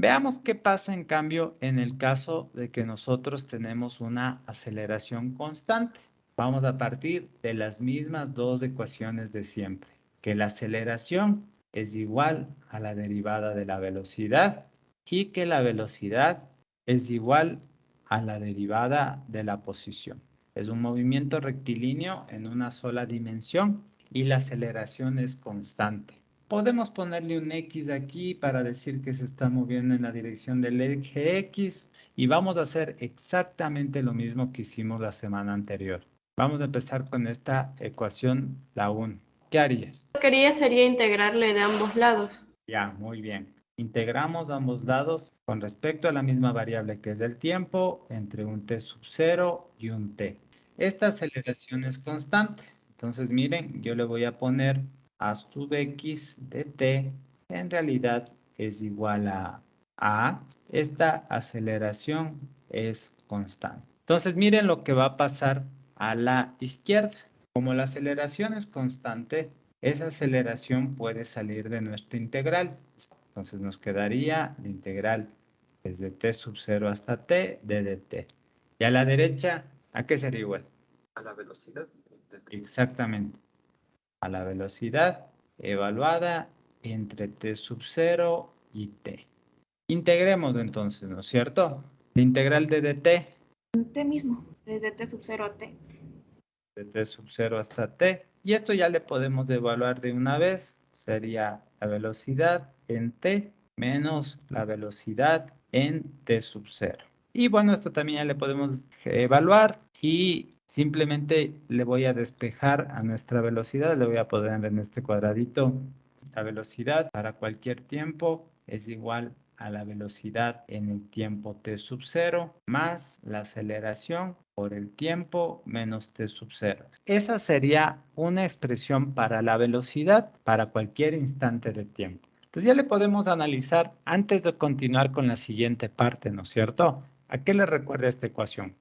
Veamos qué pasa en cambio en el caso de que nosotros tenemos una aceleración constante. Vamos a partir de las mismas dos ecuaciones de siempre, que la aceleración es igual a la derivada de la velocidad y que la velocidad es igual a la derivada de la posición. Es un movimiento rectilíneo en una sola dimensión y la aceleración es constante. Podemos ponerle un X aquí para decir que se está moviendo en la dirección del eje X y vamos a hacer exactamente lo mismo que hicimos la semana anterior. Vamos a empezar con esta ecuación, la 1. ¿Qué harías? Lo que haría sería integrarle de ambos lados. Ya, muy bien. Integramos ambos lados con respecto a la misma variable que es el tiempo entre un t sub 0 y un t. Esta aceleración es constante. Entonces, miren, yo le voy a poner a sub x de t, en realidad es igual a. Esta aceleración es constante. Entonces, miren lo que va a pasar a la izquierda. Como la aceleración es constante, esa aceleración puede salir de nuestra integral. Entonces nos quedaría la integral desde t sub 0 hasta t de dt. Y a la derecha, ¿a qué sería igual? A la velocidad. Exactamente. A la velocidad evaluada entre t sub 0 y t. Integremos entonces, ¿no es cierto? La integral de dt. T mismo, desde T sub 0 a T. De t sub 0 hasta t. Y esto ya le podemos evaluar de una vez. Sería la velocidad en t menos la velocidad en t sub 0. Y bueno, esto también ya le podemos evaluar y simplemente le voy a despejar a nuestra velocidad. Le voy a poner en este cuadradito la velocidad para cualquier tiempo es igual a la velocidad en el tiempo t sub 0 más la aceleración por el tiempo menos t sub 0. Esa sería una expresión para la velocidad para cualquier instante de tiempo. Entonces ya le podemos analizar antes de continuar con la siguiente parte, ¿no es cierto? ¿A qué le recuerda esta ecuación?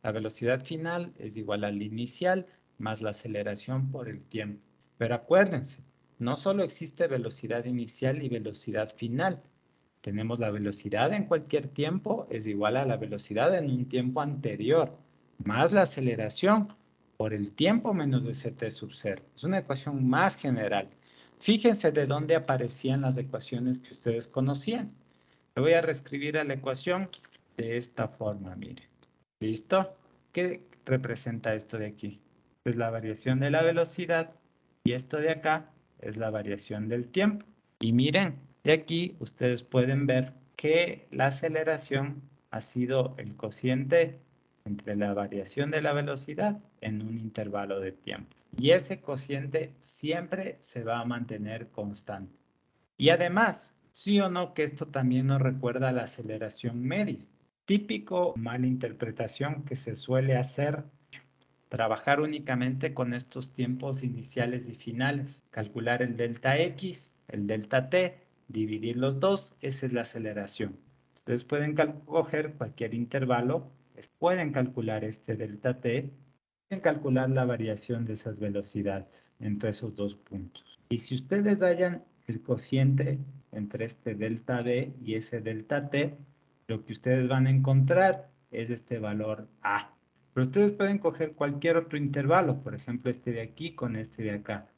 La velocidad final es igual al inicial más la aceleración por el tiempo. Pero acuérdense, no solo existe velocidad inicial y velocidad final. Tenemos la velocidad en cualquier tiempo es igual a la velocidad en un tiempo anterior, más la aceleración por el tiempo menos de ct sub 0. Es una ecuación más general. Fíjense de dónde aparecían las ecuaciones que ustedes conocían. Le voy a reescribir a la ecuación de esta forma, miren. ¿Listo? ¿Qué representa esto de aquí? Es la variación de la velocidad y esto de acá es la variación del tiempo. Y miren, de aquí ustedes pueden ver que la aceleración ha sido el cociente entre la variación de la velocidad en un intervalo de tiempo. Y ese cociente siempre se va a mantener constante. Y además, sí o no que esto también nos recuerda a la aceleración media. Típico malinterpretación que se suele hacer, trabajar únicamente con estos tiempos iniciales y finales, calcular el delta X, el delta T, dividir los dos, esa es la aceleración. Ustedes pueden coger cualquier intervalo, pueden calcular este delta T, pueden calcular la variación de esas velocidades entre esos dos puntos. Y si ustedes hallan el cociente entre este delta D y ese delta T, lo que ustedes van a encontrar es este valor A. Pero ustedes pueden coger cualquier otro intervalo, por ejemplo este de aquí con este de acá,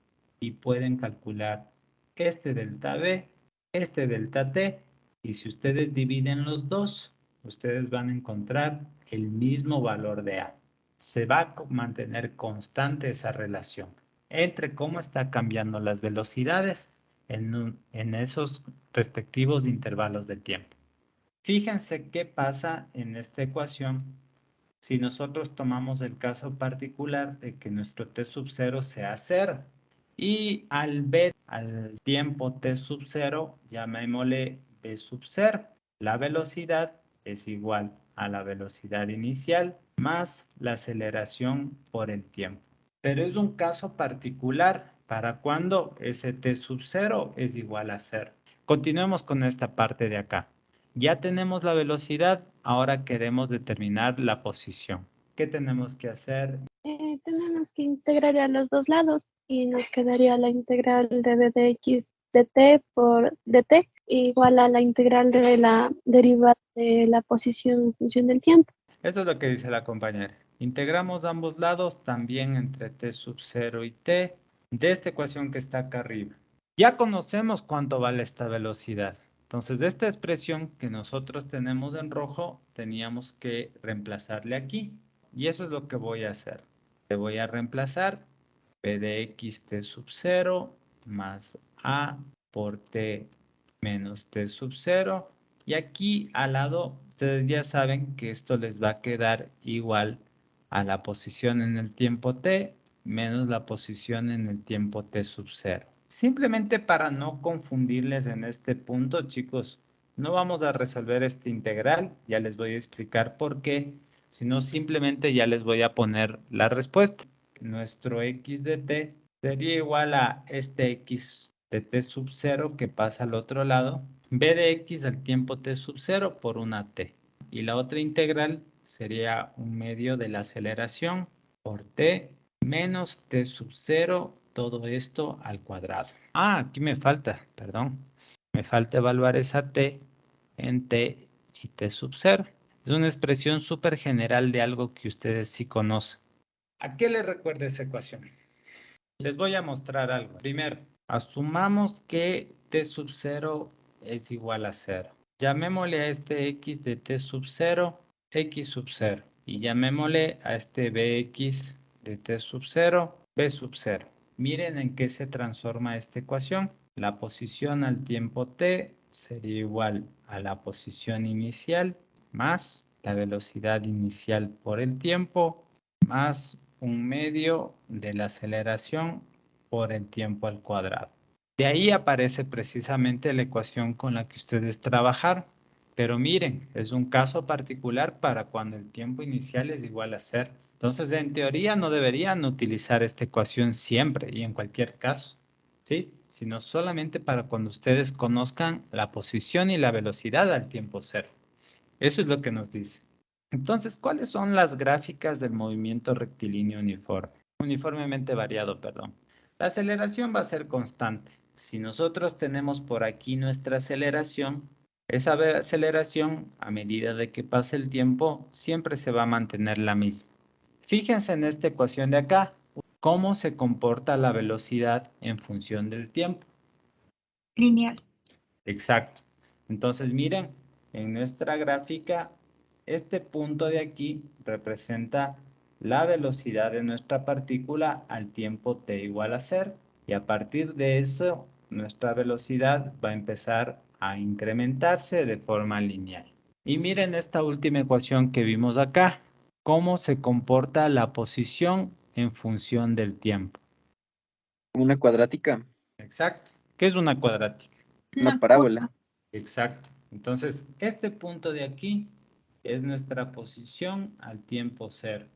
y pueden calcular este delta B, este delta T, y si ustedes dividen los dos, ustedes van a encontrar el mismo valor de A. Se va a mantener constante esa relación entre cómo está cambiando las velocidades en esos respectivos intervalos de tiempo. Fíjense qué pasa en esta ecuación si nosotros tomamos el caso particular de que nuestro t sub 0 sea 0 y al b, al tiempo t sub 0, llamémosle b sub 0. La velocidad es igual a la velocidad inicial más la aceleración por el tiempo. Pero es un caso particular para cuando ese t sub 0 es igual a 0. Continuemos con esta parte de acá. Ya tenemos la velocidad, ahora queremos determinar la posición. ¿Qué tenemos que hacer? Tenemos que integrar a los dos lados y nos quedaría la integral de b de x de t por dt igual a la integral de la derivada de la posición en función del tiempo. Esto es lo que dice la compañera. Integramos ambos lados también entre t sub 0 y t de esta ecuación que está acá arriba. Ya conocemos cuánto vale esta velocidad. Entonces, de esta expresión que nosotros tenemos en rojo, teníamos que reemplazarle aquí. Y eso es lo que voy a hacer. Le voy a reemplazar p de x t sub 0 más a por t menos t sub 0. Y aquí al lado, ustedes ya saben que esto les va a quedar igual a la posición en el tiempo t menos la posición en el tiempo t sub 0. Simplemente para no confundirles en este punto, chicos, no vamos a resolver este integral, ya les voy a explicar por qué, sino simplemente ya les voy a poner la respuesta. Nuestro x de t sería igual a este x de t sub 0 que pasa al otro lado, b de x al tiempo t sub 0 por una t. Y la otra integral sería un medio de la aceleración por t menos t sub 0, todo esto al cuadrado. Ah, aquí me falta, perdón. Me falta evaluar esa t en t y t sub 0. Es una expresión súper general de algo que ustedes sí conocen. ¿A qué les recuerda esa ecuación? Les voy a mostrar algo. Primero, asumamos que t sub 0 es igual a 0. Llamémosle a este x de t sub 0, x sub 0. Y llamémosle a este bx de t sub 0, b sub 0. Miren en qué se transforma esta ecuación. La posición al tiempo t sería igual a la posición inicial más la velocidad inicial por el tiempo más un medio de la aceleración por el tiempo al cuadrado. De ahí aparece precisamente la ecuación con la que ustedes trabajaron. Pero miren, es un caso particular para cuando el tiempo inicial es igual a 0. Entonces, en teoría no deberían utilizar esta ecuación siempre y en cualquier caso, ¿sí? Sino solamente para cuando ustedes conozcan la posición y la velocidad al tiempo 0. Eso es lo que nos dice. Entonces, ¿cuáles son las gráficas del movimiento rectilíneo uniforme? Uniformemente variado, perdón. La aceleración va a ser constante. Si nosotros tenemos por aquí nuestra aceleración, esa aceleración, a medida de que pase el tiempo, siempre se va a mantener la misma. Fíjense en esta ecuación de acá, cómo se comporta la velocidad en función del tiempo. Lineal. Exacto. Entonces, miren, en nuestra gráfica, este punto de aquí representa la velocidad de nuestra partícula al tiempo t igual a 0. Y a partir de eso, nuestra velocidad va a empezar a incrementarse de forma lineal. Y miren esta última ecuación que vimos acá, cómo se comporta la posición en función del tiempo. Una cuadrática, Exacto. ¿Qué es una cuadrática? una parábola. Exacto. Entonces, este punto de aquí es nuestra posición al tiempo 0.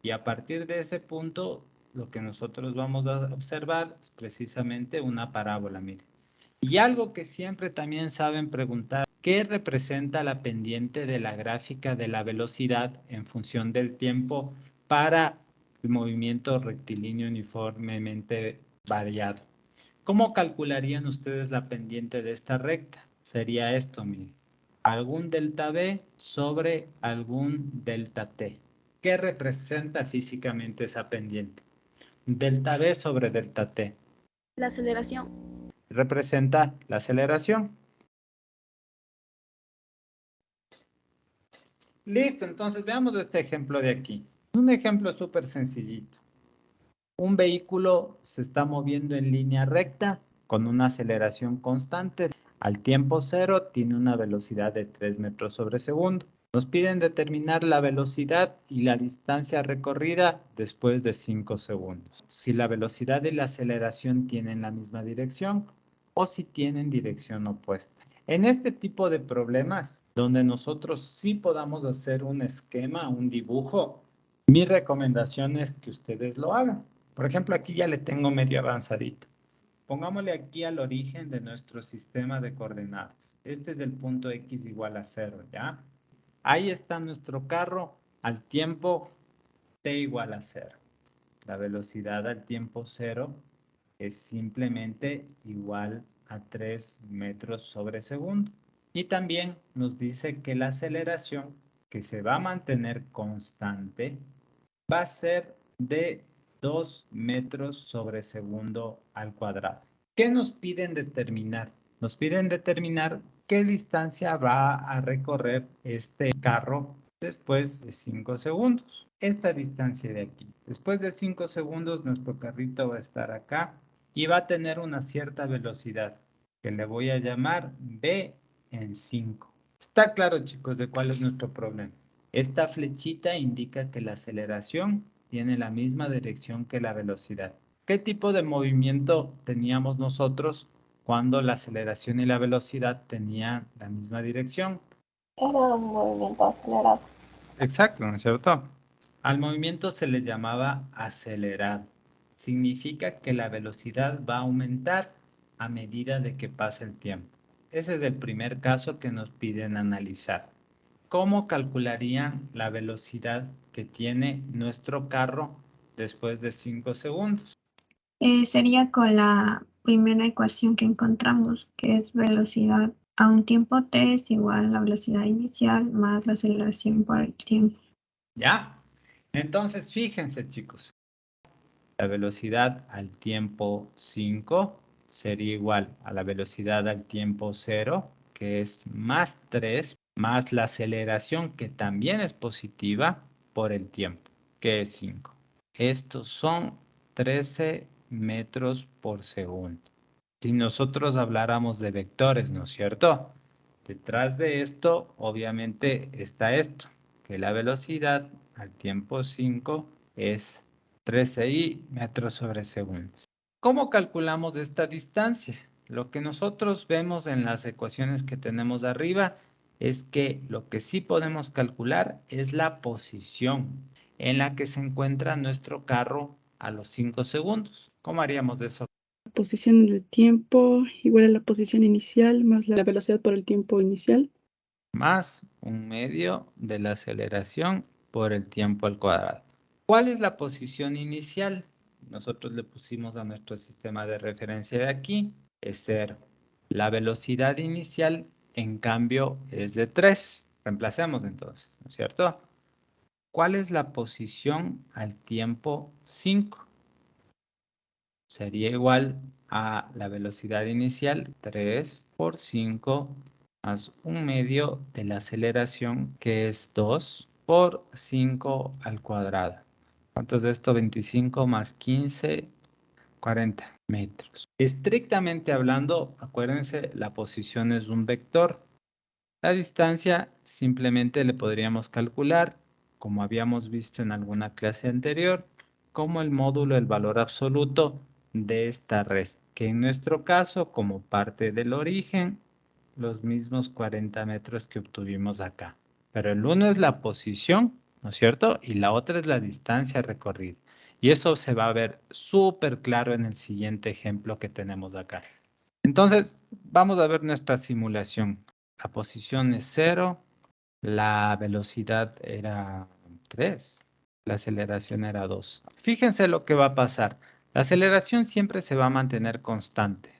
Y a partir de ese punto, lo que nosotros vamos a observar es precisamente una parábola, mire. Y algo que siempre también saben preguntar, ¿qué representa la pendiente de la gráfica de la velocidad en función del tiempo para el movimiento rectilíneo uniformemente variado? ¿Cómo calcularían ustedes la pendiente de esta recta? Sería esto, mire. Algún delta B sobre algún delta T. ¿Qué representa físicamente esa pendiente? Delta B sobre delta T. La aceleración. Representa la aceleración. Listo, entonces veamos este ejemplo de aquí. Un ejemplo súper sencillito. Un vehículo se está moviendo en línea recta con una aceleración constante. Al tiempo 0 tiene una velocidad de 3 metros sobre segundo. Nos piden determinar la velocidad y la distancia recorrida después de 5 segundos. Si la velocidad y la aceleración tienen la misma dirección o si tienen dirección opuesta. En este tipo de problemas, donde nosotros sí podamos hacer un esquema, un dibujo, mi recomendación es que ustedes lo hagan. Por ejemplo, aquí ya le tengo medio avanzadito. Pongámosle aquí al origen de nuestro sistema de coordenadas. Este es el punto X igual a 0, ¿ya? Ahí está nuestro carro al tiempo t igual a 0. La velocidad al tiempo 0 es simplemente igual a 3 metros sobre segundo. Y también nos dice que la aceleración, que se va a mantener constante, va a ser de 2 metros sobre segundo al cuadrado. ¿Qué nos piden determinar? Nos piden determinar qué distancia va a recorrer este carro después de 5 segundos. Esta distancia de aquí. Después de 5 segundos nuestro carrito va a estar acá y va a tener una cierta velocidad que le voy a llamar B en 5. Está claro, chicos, de cuál es nuestro problema. Esta flechita indica que la aceleración tiene la misma dirección que la velocidad. ¿Qué tipo de movimiento teníamos nosotros cuando la aceleración y la velocidad tenían la misma dirección? Era un movimiento acelerado. Exacto, ¿no es cierto? Al movimiento se le llamaba acelerado. Significa que la velocidad va a aumentar a medida de que pasa el tiempo. Ese es el primer caso que nos piden analizar. ¿Cómo calcularían la velocidad que tiene nuestro carro después de 5 segundos? Sería con la primera ecuación que encontramos, que es velocidad a un tiempo t es igual a la velocidad inicial más la aceleración por el tiempo. ¿Ya? Entonces, fíjense, chicos. La velocidad al tiempo 5 sería igual a la velocidad al tiempo 0, que es más 3, más la aceleración, que también es positiva, por el tiempo, que es 5. Estos son 13 metros por segundo. Si nosotros habláramos de vectores, ¿no es cierto? Detrás de esto, obviamente, está esto, que la velocidad al tiempo 5 es 13 metros sobre segundo. ¿Cómo calculamos esta distancia? Lo que nosotros vemos en las ecuaciones que tenemos arriba es que lo que sí podemos calcular es la posición en la que se encuentra nuestro carro a los 5 segundos. ¿Cómo haríamos eso? La posición del tiempo igual a la posición inicial más la velocidad por el tiempo inicial. Más 1/2 de la aceleración por el tiempo al cuadrado. ¿Cuál es la posición inicial? Nosotros le pusimos a nuestro sistema de referencia de aquí, es 0. La velocidad inicial, en cambio, es de 3. Reemplacemos entonces, ¿no es cierto? ¿Cuál es la posición al tiempo 5? Sería igual a la velocidad inicial, 3 por 5, más 1/2 de la aceleración, que es 2 por 5 al cuadrado. ¿Cuánto es esto? 25 más 15, 40 metros. Estrictamente hablando, acuérdense, la posición es un vector. La distancia simplemente le podríamos calcular, como habíamos visto en alguna clase anterior, como el módulo del valor absoluto de esta resta, que en nuestro caso, como parte del origen, los mismos 40 metros que obtuvimos acá. Pero el uno es la posición, ¿no es cierto? Y la otra es la distancia recorrida. Y eso se va a ver súper claro en el siguiente ejemplo que tenemos acá. Entonces, vamos a ver nuestra simulación. La posición es 0, la velocidad era 3, la aceleración era 2. Fíjense lo que va a pasar. La aceleración siempre se va a mantener constante.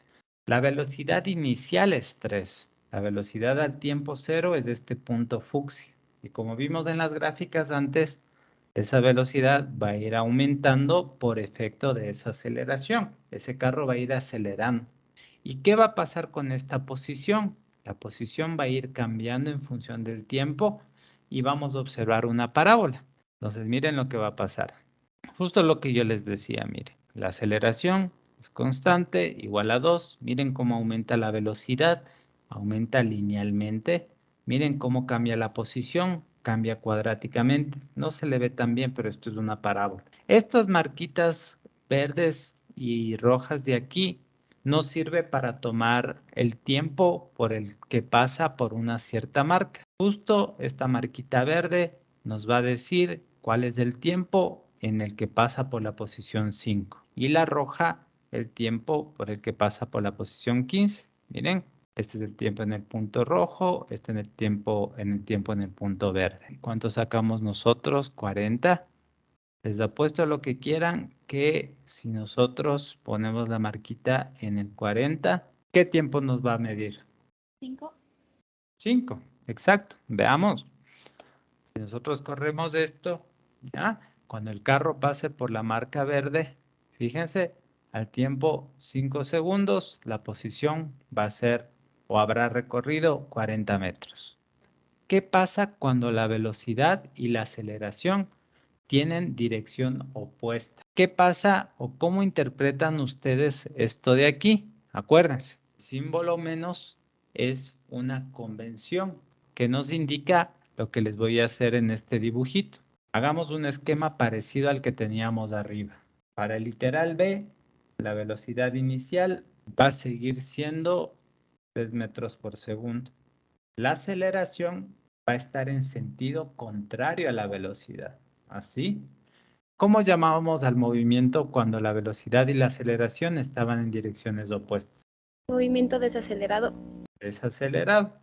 La velocidad inicial es 3. La velocidad al tiempo 0 es este punto fucsia. Y como vimos en las gráficas antes, esa velocidad va a ir aumentando por efecto de esa aceleración. Ese carro va a ir acelerando. ¿Y qué va a pasar con esta posición? La posición va a ir cambiando en función del tiempo y vamos a observar una parábola. Entonces, miren lo que va a pasar. Justo lo que yo les decía, miren. La aceleración es constante, igual a 2. Miren cómo aumenta la velocidad, aumenta linealmente. Miren cómo cambia la posición, cambia cuadráticamente. No se le ve tan bien, pero esto es una parábola. Estas marquitas verdes y rojas de aquí nos sirve para tomar el tiempo por el que pasa por una cierta marca. Justo esta marquita verde nos va a decir cuál es el tiempo en el que pasa por la posición 5 y la roja el tiempo por el que pasa por la posición 15. Miren, este es el tiempo en el punto rojo, este en el tiempo en el punto verde. ¿Cuánto sacamos nosotros? 40. Les apuesto lo que quieran que si nosotros ponemos la marquita en el 40, ¿Qué tiempo nos va a medir? 5. 5, exacto. Veamos. Si nosotros corremos esto, ¿ya? Cuando el carro pase por la marca verde, fíjense, al tiempo 5 segundos, la posición va a ser o habrá recorrido 40 metros. ¿Qué pasa cuando la velocidad y la aceleración tienen dirección opuesta? ¿Qué pasa o cómo interpretan ustedes esto de aquí? Acuérdense, símbolo menos es una convención que nos indica lo que les voy a hacer en este dibujito. Hagamos un esquema parecido al que teníamos arriba. Para el literal B, la velocidad inicial va a seguir siendo 3 metros por segundo. La aceleración va a estar en sentido contrario a la velocidad. ¿Así? ¿Cómo llamábamos al movimiento cuando la velocidad y la aceleración estaban en direcciones opuestas? Movimiento desacelerado. Desacelerado.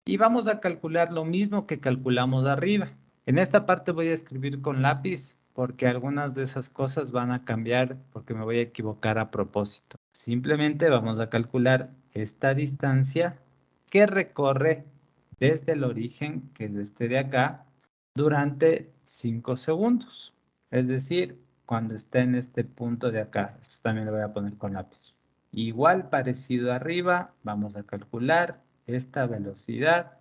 Y vamos a calcular lo mismo que calculamos arriba. En esta parte voy a escribir con lápiz porque algunas de esas cosas van a cambiar porque me voy a equivocar a propósito. Simplemente vamos a calcular esta distancia que recorre desde el origen, que es este de acá, durante 5 segundos. Es decir, cuando esté en este punto de acá. Esto también lo voy a poner con lápiz. Igual parecido arriba, vamos a calcular esta velocidad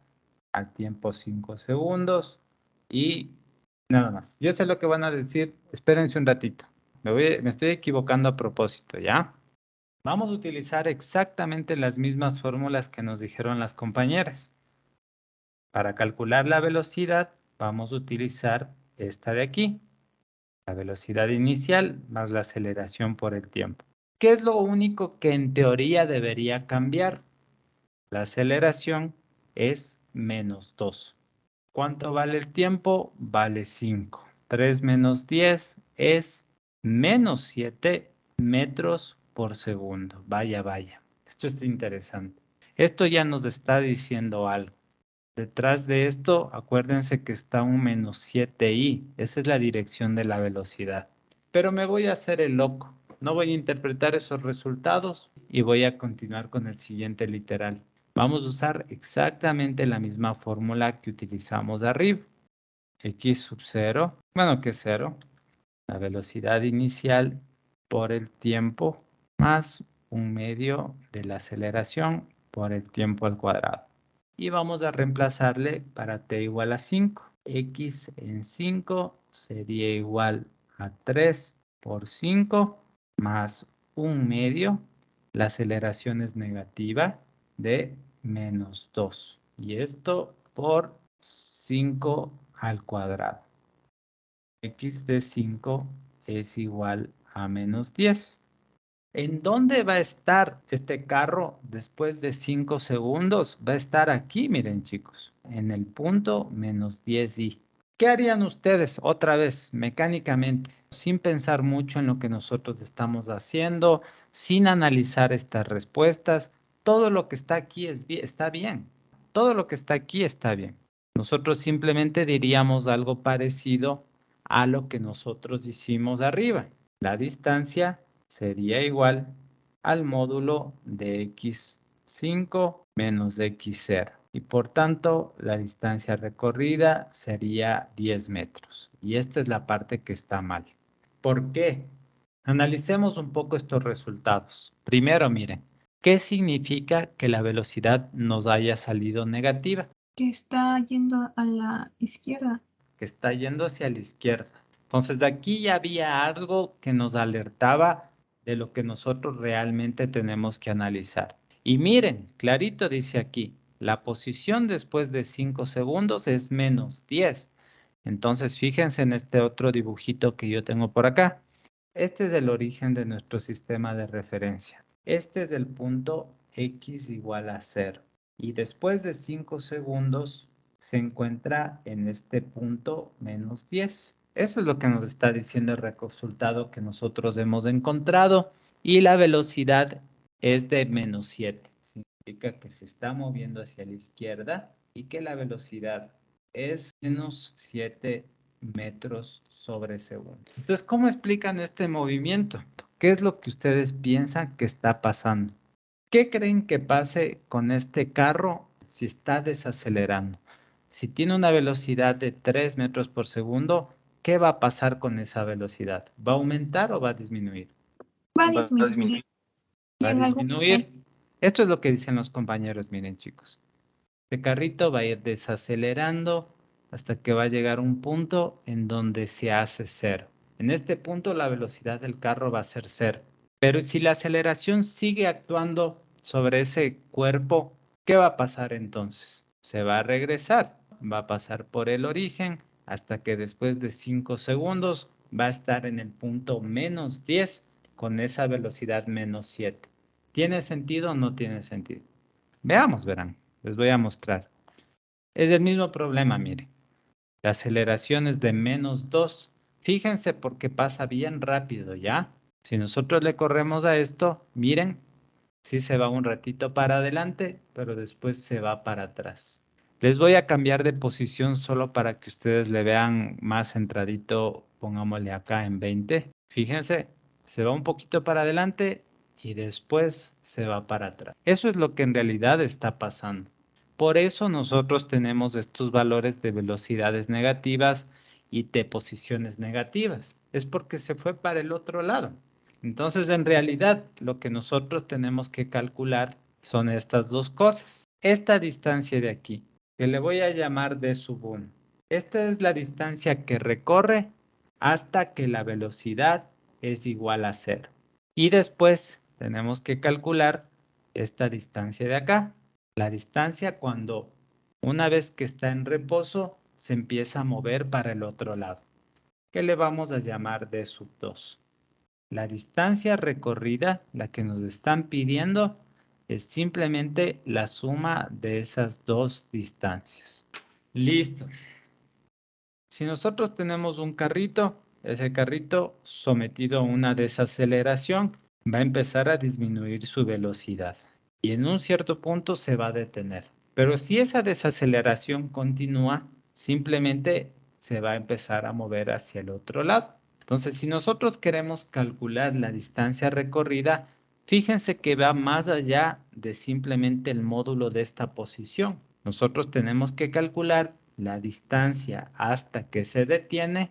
al tiempo 5 segundos y nada más. Yo sé lo que van a decir, espérense un ratito. Me estoy equivocando a propósito, ¿ya? Vamos a utilizar exactamente las mismas fórmulas que nos dijeron las compañeras. Para calcular la velocidad, vamos a utilizar esta de aquí. La velocidad inicial más la aceleración por el tiempo. ¿Qué es lo único que en teoría debería cambiar? La aceleración es menos 2. ¿Cuánto vale el tiempo? Vale 5. 3 menos 10 es menos 7 metros por segundo. Vaya, vaya. Esto es interesante. Esto ya nos está diciendo algo. Detrás de esto, acuérdense que está un menos 7i. Esa es la dirección de la velocidad. Pero me voy a hacer el loco. No voy a interpretar esos resultados y voy a continuar con el siguiente literal. Vamos a usar exactamente la misma fórmula que utilizamos arriba. X sub 0, bueno, que es 0. La velocidad inicial por el tiempo más 1/2 de la aceleración por el tiempo al cuadrado. Y vamos a reemplazarle para t igual a 5. X en 5 sería igual a 3 por 5 más 1/2. La aceleración es negativa de menos 2. Y esto por 5 al cuadrado. X de 5 es igual a menos 10. ¿En dónde va a estar este carro después de 5 segundos? Va a estar aquí, miren chicos, en el punto menos 10i. ¿Qué harían ustedes otra vez mecánicamente? Sin pensar mucho en lo que nosotros estamos haciendo, sin analizar estas respuestas. Todo lo que está aquí está bien. Todo lo que está aquí está bien. Nosotros simplemente diríamos algo parecido a lo que nosotros hicimos arriba. La distancia sería igual al módulo de x5 menos x0. Y por tanto, la distancia recorrida sería 10 metros. Y esta es la parte que está mal. ¿Por qué? Analicemos un poco estos resultados. Primero, miren, ¿qué significa que la velocidad nos haya salido negativa? Que está yendo a la izquierda. Que está yendo hacia la izquierda. Entonces, de aquí ya había algo que nos alertaba de lo que nosotros realmente tenemos que analizar. Y miren, clarito dice aquí, la posición después de 5 segundos es menos 10. Entonces, fíjense en este otro dibujito que yo tengo por acá. Este es el origen de nuestro sistema de referencia. Este es el punto x igual a 0. Y después de 5 segundos se encuentra en este punto menos 10. Eso es lo que nos está diciendo el resultado que nosotros hemos encontrado. Y la velocidad es de menos 7. Significa que se está moviendo hacia la izquierda y que la velocidad es menos 7 metros sobre segundo. Entonces, ¿cómo explican este movimiento? ¿Qué es lo que ustedes piensan que está pasando? ¿Qué creen que pase con este carro si está desacelerando? Si tiene una velocidad de 3 metros por segundo, ¿qué va a pasar con esa velocidad? ¿Va a aumentar o va a disminuir? Va a Va a disminuir. Y Va a en algún disminuir. Esto es lo que dicen los compañeros, miren chicos. Este carrito va a ir desacelerando hasta que va a llegar a un punto en donde se hace cero. En este punto la velocidad del carro va a ser cero. Pero si la aceleración sigue actuando sobre ese cuerpo, ¿qué va a pasar entonces? Se va a regresar, va a pasar por el origen hasta que después de 5 segundos va a estar en el punto menos 10 con esa velocidad menos 7. ¿Tiene sentido o no tiene sentido? Veamos, verán, les voy a mostrar. Es el mismo problema, miren. La aceleración es de menos 2. Fíjense porque pasa bien rápido, ¿ya? Si nosotros le corremos a esto, miren, sí se va un ratito para adelante, pero después se va para atrás. Les voy a cambiar de posición solo para que ustedes le vean más centradito, pongámosle acá en 20. Fíjense, se va un poquito para adelante y después se va para atrás. Eso es lo que en realidad está pasando. Por eso nosotros tenemos estos valores de velocidades negativas y de posiciones negativas. Es porque se fue para el otro lado. Entonces, en realidad, lo que nosotros tenemos que calcular son estas dos cosas. Esta distancia de aquí, que le voy a llamar d sub 1. Esta es la distancia que recorre hasta que la velocidad es igual a 0. Y después tenemos que calcular esta distancia de acá. La distancia cuando una vez que está en reposo se empieza a mover para el otro lado, que le vamos a llamar d sub 2. La distancia recorrida, la que nos están pidiendo, es simplemente la suma de esas dos distancias. Listo. Si nosotros tenemos un carrito, ese carrito sometido a una desaceleración va a empezar a disminuir su velocidad y en un cierto punto se va a detener. Pero si esa desaceleración continúa, simplemente se va a empezar a mover hacia el otro lado. Entonces, si nosotros queremos calcular la distancia recorrida, fíjense que va más allá de simplemente el módulo de esta posición. Nosotros tenemos que calcular la distancia hasta que se detiene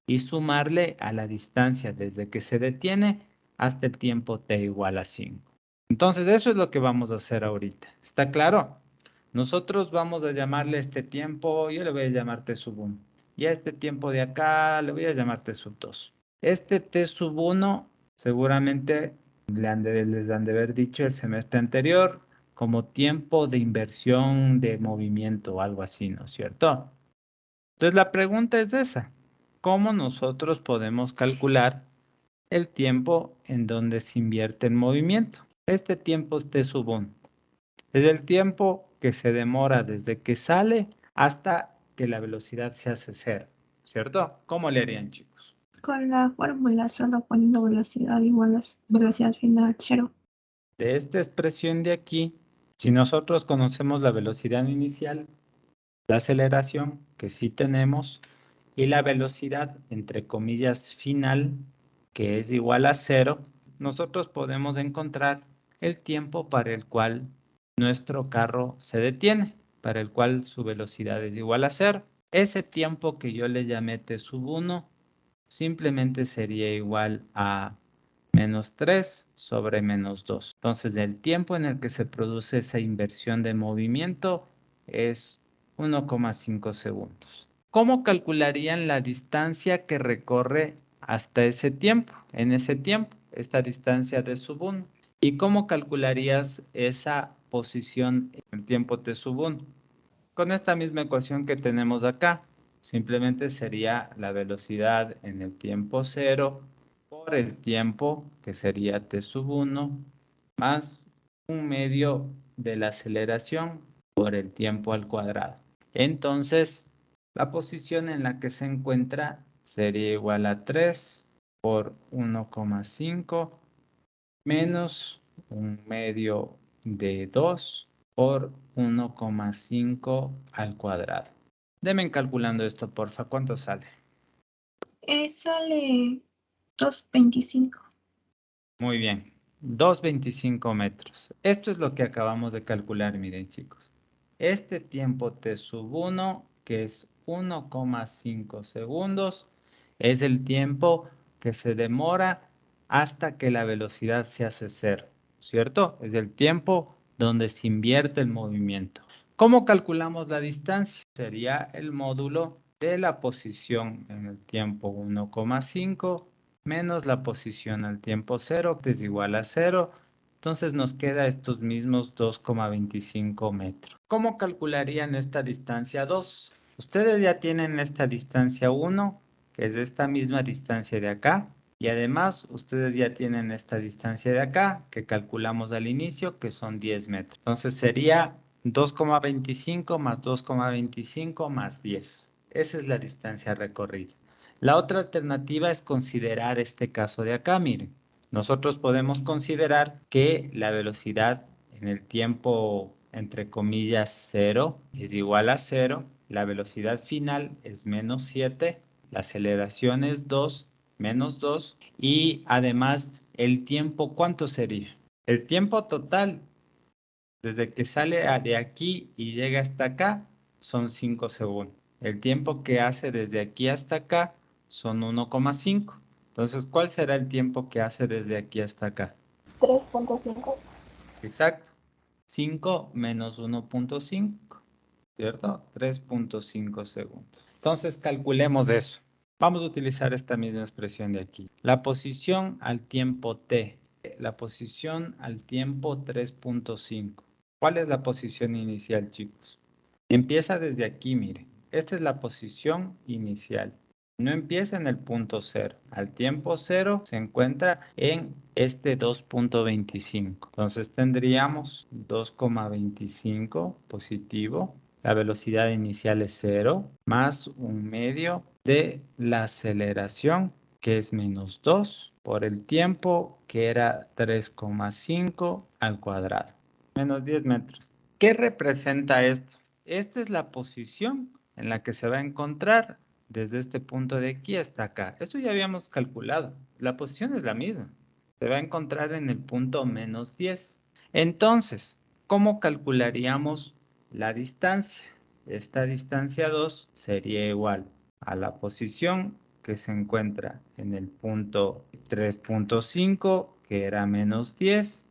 y sumarle a la distancia desde que se detiene hasta el tiempo t igual a 5. Entonces, eso es lo que vamos a hacer ahorita. ¿Está claro? Nosotros vamos a llamarle este tiempo, yo le voy a llamar t sub 1. Y a este tiempo de acá le voy a llamar t sub 2. Este t sub 1 seguramente les han de haber dicho el semestre anterior como tiempo de inversión de movimiento o algo así, ¿no es cierto? Entonces la pregunta es esa. ¿Cómo nosotros podemos calcular el tiempo en donde se invierte en movimiento? Este tiempo es t sub 1. Es el tiempo que se demora desde que sale hasta que la velocidad se hace cero, ¿cierto? ¿Cómo le harían, chicos? con la fórmula solo poniendo velocidad igual a velocidad final 0. De esta expresión de aquí, si nosotros conocemos la velocidad inicial, la aceleración, que sí tenemos, y la velocidad, entre comillas, final, que es igual a 0, nosotros podemos encontrar el tiempo para el cual nuestro carro se detiene, para el cual su velocidad es igual a 0. Ese tiempo que yo le llamé t sub 1, simplemente sería igual a menos 3 sobre menos 2. Entonces, el tiempo en el que se produce esa inversión de movimiento es 1,5 segundos. ¿Cómo calcularían la distancia que recorre hasta ese tiempo? En ese tiempo, esta distancia de sub 1. ¿Y cómo calcularías esa posición en el tiempo t sub 1? Con esta misma ecuación que tenemos acá. Simplemente sería la velocidad en el tiempo 0 por el tiempo, que sería t sub 1, más un medio de la aceleración por el tiempo al cuadrado. Entonces, la posición en la que se encuentra sería igual a 3 por 1,5 menos un medio de 2 por 1,5 al cuadrado. Denme calculando esto, porfa. ¿Cuánto sale? Sale 2.25. Muy bien. 2,25 metros. Esto es lo que acabamos de calcular, miren chicos. Este tiempo t sub 1, que es 1,5 segundos, es el tiempo que se demora hasta que la velocidad se hace cero, ¿cierto? Es el tiempo donde se invierte el movimiento. ¿Cómo calculamos la distancia? Sería el módulo de la posición en el tiempo 1,5 menos la posición al tiempo 0, que es igual a 0. Entonces nos queda estos mismos 2,25 metros. ¿Cómo calcularían esta distancia 2? Ustedes ya tienen esta distancia 1, que es esta misma distancia de acá. Y además, ustedes ya tienen esta distancia de acá, que calculamos al inicio, que son 10 metros. Entonces sería 2,25 más 2,25 más 10. Esa es la distancia recorrida. La otra alternativa es considerar este caso de acá, miren. Nosotros podemos considerar que la velocidad en el tiempo, entre comillas, 0 es igual a 0. La velocidad final es menos 7. La aceleración es 2, menos 2. Y además, el tiempo, ¿cuánto sería? El tiempo total, desde que sale de aquí y llega hasta acá, son 5 segundos. El tiempo que hace desde aquí hasta acá son 1,5. Entonces, ¿cuál será el tiempo que hace desde aquí hasta acá? 3.5. Exacto. 5 menos 1,5, ¿cierto? 3,5 segundos. Entonces, calculemos eso. Vamos a utilizar esta misma expresión de aquí. La posición al tiempo t. La posición al tiempo 3,5. ¿Cuál es la posición inicial, chicos? Empieza desde aquí, miren. Esta es la posición inicial. No empieza en el punto 0. Al tiempo 0 se encuentra en este 2,25. Entonces tendríamos 2,25 positivo. La velocidad inicial es 0 más 1/2 de la aceleración, que es menos 2, por el tiempo, que era 3,5 al cuadrado. Menos 10 metros. ¿Qué representa esto? Esta es la posición en la que se va a encontrar desde este punto de aquí hasta acá. Esto ya habíamos calculado. La posición es la misma. Se va a encontrar en el punto menos 10. Entonces, ¿cómo calcularíamos la distancia? Esta distancia 2 sería igual a la posición que se encuentra en el punto 3,5, que era menos 10,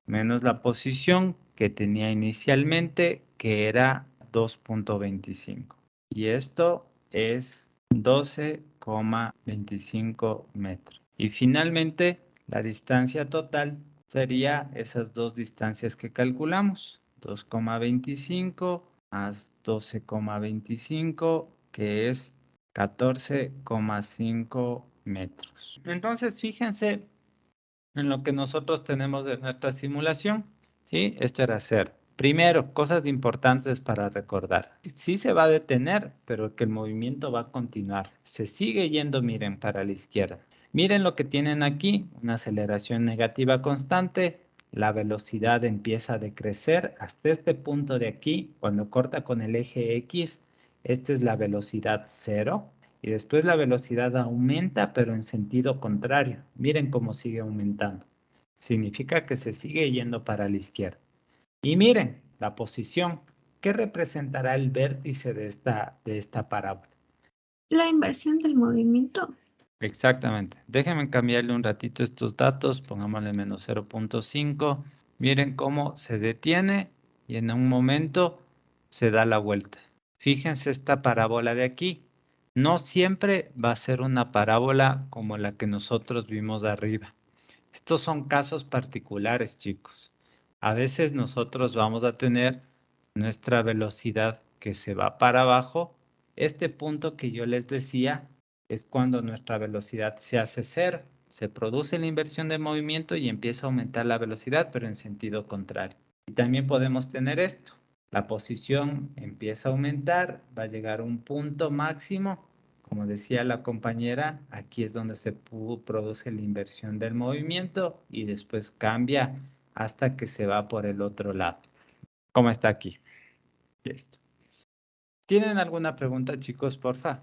menos la posición que tenía inicialmente, que era 2,25. Y esto es 12,25 metros. Y finalmente, la distancia total sería esas dos distancias que calculamos. 2,25 más 12,25, que es 14,5 metros. Entonces, fíjense en lo que nosotros tenemos de nuestra simulación. ¿Sí? Esto era hacer. Primero, cosas importantes para recordar. Sí se va a detener, pero que el movimiento va a continuar. Se sigue yendo, miren, para la izquierda. Miren lo que tienen aquí, una aceleración negativa constante. La velocidad empieza a decrecer hasta este punto de aquí, cuando corta con el eje X. Esta es la velocidad 0. Y después la velocidad aumenta, pero en sentido contrario. Miren cómo sigue aumentando. Significa que se sigue yendo para la izquierda. Y miren, la posición. ¿Qué representará el vértice de esta parábola? La inversión del movimiento. Exactamente. Déjenme cambiarle un ratito estos datos. Pongámosle menos 0,5. Miren cómo se detiene y en un momento se da la vuelta. Fíjense esta parábola de aquí. No siempre va a ser una parábola como la que nosotros vimos de arriba. Estos son casos particulares, chicos. A veces nosotros vamos a tener nuestra velocidad que se va para abajo. Este punto que yo les decía es cuando nuestra velocidad se hace cero. Se produce la inversión de movimiento y empieza a aumentar la velocidad, pero en sentido contrario. Y también podemos tener esto. La posición empieza a aumentar, va a llegar a un punto máximo. Como decía la compañera, aquí es donde se produce la inversión del movimiento y después cambia hasta que se va por el otro lado. ¿Cómo está aquí? Listo. ¿Tienen alguna pregunta, chicos, porfa?